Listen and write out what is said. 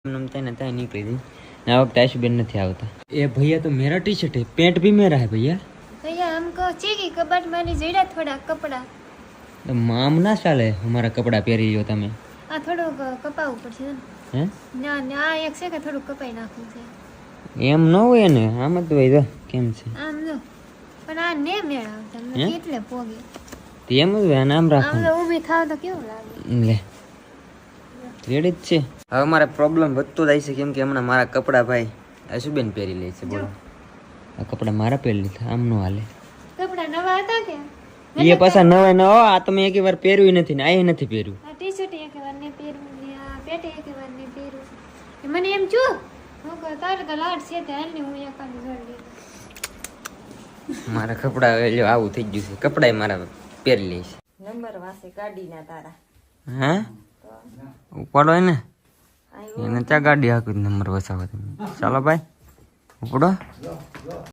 नमता ना था निकली थी ना वक्त आशुबेन नहीं आवता ए भैया तो मेरा टी शर्ट है पेंट भी मेरा है भैया भैया हमको चाहिए कबाट में जड़ा थोड़ा कपड़ा तो माम ना चाले हमारा कपड़ा पहरी जो तमे आ थोड़ो कपाव પડશે हैं ના ના એક છે કે થોડું કપાઈ નાખવું છે એમ ન હોય ને આમ જ હોય તો કેમ છે આમ જો પણ આ ને મેળ આવતા મને એટલે પોગે તે એમ જ હોય નામ રાખો આમ ઊભી થાવ તો કેવું લાગે લે રેડી જ છે હવે મારે પ્રોબ્લેમ વધતો જાય છે કેમ કે હમણાં મારા કપડા ભાઈ આશુબેન પહેરી લે છે બોલો આ કપડા મારા પહેરી લીધા આમ નો હાલે કપડા નવા હતા કે એ પાછા નવા ન આ તમે એક વાર પહેર્યું નથી ને આ નથી પહેર્યું આ ટી શર્ટ એક વાર ને પહેરવું ને આ પેટ એક વાર ને પહેરવું મને એમ જો હું કહું તારે તો લાડ છે તે હાલ ને હું એકાદી જોડી મારા કપડા એટલે આવું થઈ ગયું છે કપડાય મારા પહેરી લે છે નંબર વાસે કાઢી ના તારા હે ઉપાડો ને એને ત્યાં ગાડી હાકી નંબર વસાવો તમે ચાલો ભાઈ ઉપડો